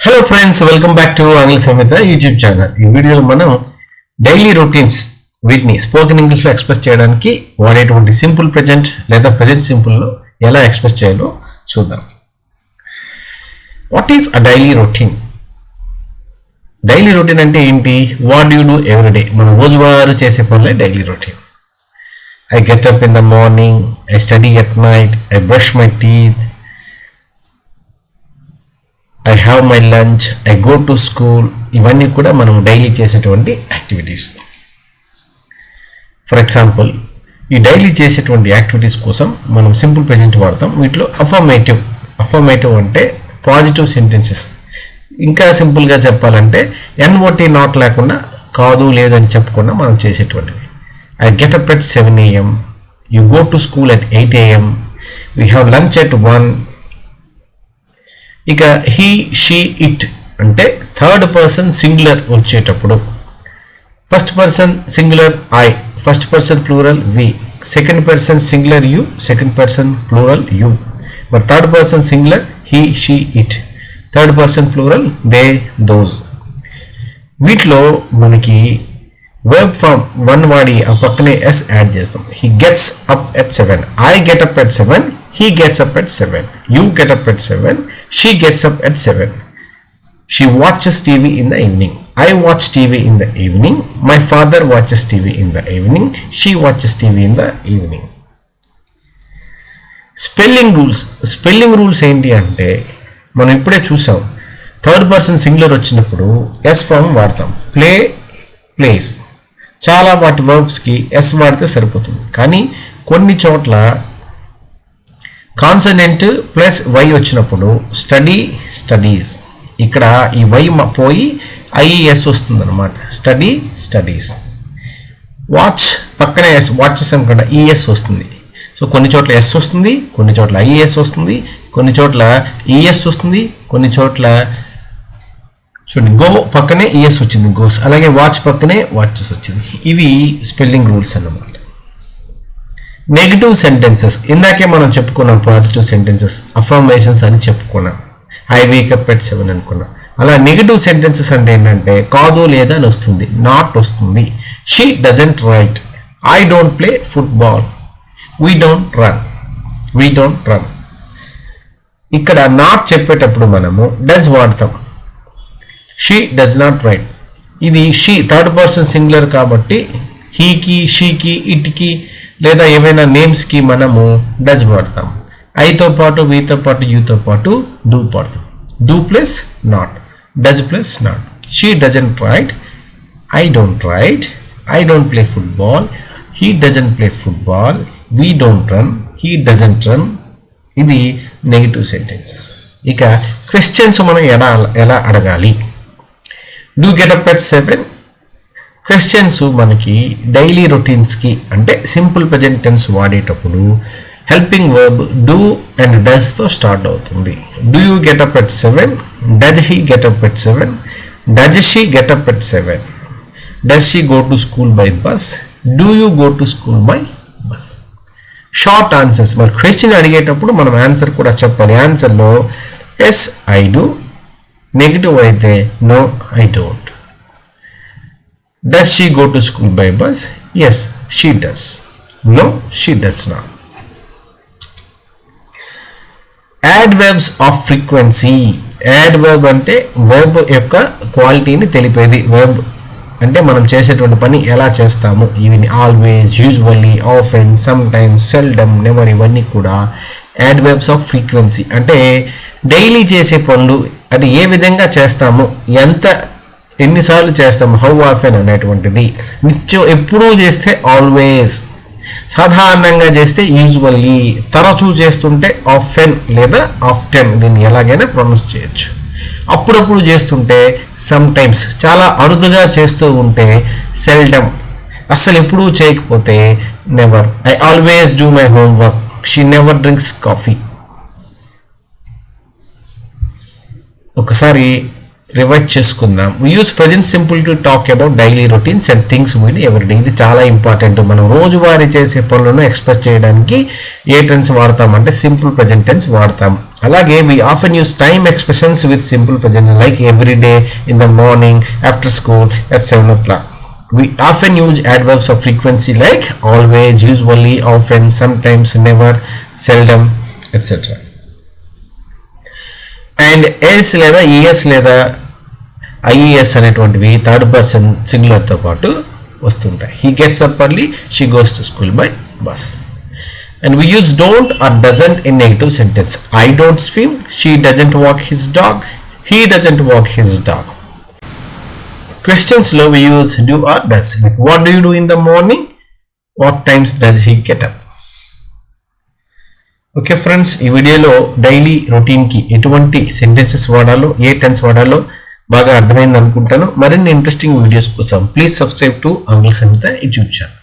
Hello friends, welcome back to ఆంగ్ల సంహిత YouTube channel. ఈ వీడియోలో మనం డైలీ రొటీన్స్ వీటిని స్పోకెన్ ఇంగ్లీష్లో ఎక్స్ప్రెస్ చేయడానికి వాడేటువంటి సింపుల్ ప్రెజెంట్ లేదా ప్రెజెంట్ సింపుల్లో ఎలా ఎక్స్ప్రెస్ చేయాలో చూద్దాం. What is a daily routine? Daily routine అంటే ఏంటి? What you do everyday. మనం రోజువారీ చేసే పనులే daily routine. I get up in the morning, I study at night, I brush my teeth, I have my lunch, I go to school. ఇవన్నీ కూడా మనం daily చేసేటువంటి యాక్టివిటీస్. ఫర్ ఎగ్జాంపుల్, ఈ daily చేసేటువంటి యాక్టివిటీస్ కోసం మనం సింపుల్ ప్రెజెంట్ వాడతాం. వీటిలో అఫర్మేటివ్ అంటే పాజిటివ్ సెంటెన్సెస్. ఇంకా సింపుల్గా చెప్పాలంటే ఎన్ఓటీ నాట్ లేకుండా, కాదు లేదని చెప్పకుండా మనం చేసేటువంటివి. I get up at 7 a.m. You go to school at 8 a.m. We have lunch at 1. ఇక he, she, it అంటే థర్డ్ పర్సన్ సింగులర్ వచ్చేటప్పుడు first person singular I, first person plural we, second person singular you, second person plural you. మరి third person singular he, she, it, third person plural they, those. వీటిలో మనకి verb form 1 వాడి ఆ పక్కనే s add చేస్తాం. He gets up at 7. I get up at 7. He gets up at 7. You get up at 7. She gets up at 7. She watches TV in the evening. I watch TV in the evening. My father watches TV in the evening. She watches TV in the evening. Spelling rules ఏంటి అంటే మనం ఇప్పుడే చూసాం. Third person singular వచ్చినప్పుడు yes form వాడతాం. Play, place. చాలా వాటి వర్బ్స్కి yes వాడితే సరిపోతుంది. కానీ కొన్ని చోట్ల కాన్సనెంట్ ప్లస్ వై వచ్చినప్పుడు స్టడీ, స్టడీస్. ఇక్కడ ఈ వై పోయి ఐఎస్ వస్తుంది అనమాట. Study, studies. వాచ్ పక్కనే ఎస్, వాచెస్ అనుకుంటా ఈఎస్ వస్తుంది. సో కొన్ని చోట్ల ఎస్ వస్తుంది, కొన్ని చోట్ల ఐఎస్ వస్తుంది, కొన్ని చోట్ల ఈఎస్ వస్తుంది, కొన్ని చోట్ల చూడండి గో పక్కనే ఈఎస్ వచ్చింది, గోస్. అలాగే వాచ్ పక్కనే వాచెస్ వచ్చింది. ఇవి స్పెల్లింగ్ రూల్స్ అన్నమాట. నెగిటివ్ సెంటెన్సెస్ ఇందాకే మనం చెప్పుకున్నాం. పాజిటివ్ సెంటెన్సెస్ అఫర్మేషన్స్ అని చెప్పుకున్నాం. ఐ వేకప్ ఎట్ 7 అనుకున్నాం. అలా నెగిటివ్ సెంటెన్సెస్ అంటే ఏంటంటే కాదు లేదా అని వస్తుంది, నాట్ వస్తుంది. She doesn't write, I don't play football, we don't run. ఇక్కడ నాట్ చెప్పేటప్పుడు మనము డస్ వాడతాం. She does not right. ఇది షీ థర్డ్ పర్సన్ సింగులర్ కాబట్టి హీకి, షీకి, ఇట్కి లేదా ఏవైనా నేమ్స్కి మనము డస్ వాడతాం. ఐతో పాటు, వీతో పాటు, యూతో పాటు డూ వాడతాం. Do plus not, does plus not. She doesn't write, I don't write, I don't play football, he doesn't play football, we don't run, he doesn't run. ఇది నెగిటివ్ సెంటెన్సెస్. ఇక క్వశ్చన్స్ మనం ఎలా అడగాలి? Do get up at 7. Questions మనకి daily రొటీన్స్కి అంటే simple present tense వాడేటప్పుడు helping verb do and డస్తో స్టార్ట్ అవుతుంది. Do you get up at 7? Does he get up at 7? Does she get up at 7? Does she go to school by bus? Do you go to school by bus? Short answers. మరి question అడిగేటప్పుడు మనం answer కూడా చెప్పాలి. ఆన్సర్లో yes I do, negative అయితే no I don't. Does she go to school by bus? Yes she does, no she does not. Adverbs of frequency. Adverb అంటే verb యొక్క క్వాలిటీని తెలిపేది. వెర్బ్ అంటే మనం చేసేటువంటి పని ఎలా చేస్తాము. ఇవి always, usually, often, sometimes, seldom, never ఇవన్నీ కూడా యాడ్ వెర్బ్స్ ఆఫ్ ఫ్రీక్వెన్సీ. అంటే డైలీ చేసే పనులు అది ఏ విధంగా చేస్తాము, ఎన్నిసార్లు చేస్తాము, హౌ ఆఫెన్ అనేటువంటిది. నిత్యం ఎప్పుడూ చేస్తే ఆల్వేస్, సాధారణంగా చేస్తే యూజువల్లీ, తరచూ చేస్తుంటే ఆఫెన్ లేదా ఆఫ్టెన్. దీన్ని ఎలాగైనా ప్రొనౌన్స్ చేయొచ్చు. అప్పుడప్పుడు చేస్తుంటే సమ్ టైమ్స్, చాలా అరుదుగా చేస్తూ ఉంటే సెల్డమ్, అస్సలు ఎప్పుడూ చేయకపోతే never. I always do my homework, she never drinks coffee. ఒకసారి రివైజ్ చేసుకుందాం. We use present simple to talk about daily routines and things we do every day. ఇది చాలా ఇంపార్టెంట్. మనం రోజువారీ చేసే పనులను ఎక్స్ప్రెస్ చేయడానికి ఏ టెన్స్ వాడతాం అంటే సింపుల్ ప్రెజెంట్ టెన్స్ వాడతాం. అలాగే we often use time expressions with simple present like every day, in the morning, after school, at 7 o'clock. We often use adverbs of frequency like always, usually, often, sometimes, never, seldom, etc. And S లేదా ES లేదా IES అనేటువంటివి third person సింగులర్తో పాటు వస్తుంటాయి. He gets up early, she goes to school by bus. And we use don't or doesn't in negative sentence. I don't swim, she doesn't walk his dog, he doesn't walk his dog. క్వశ్చన్స్లో we use do or does. What do you do in the morning, what times does he get up. Okay friends, ఈ వీడియోలో daily రొటీన్కి ఎటువంటి sentences వాడాలో, ఏ tense వాడాలో బాగా అర్థమైంది అనుకుంటాను. మరిన్ని ఇంట్రెస్టింగ్ వీడియోస్ కోసం please subscribe to Angula Samhita YouTube channel.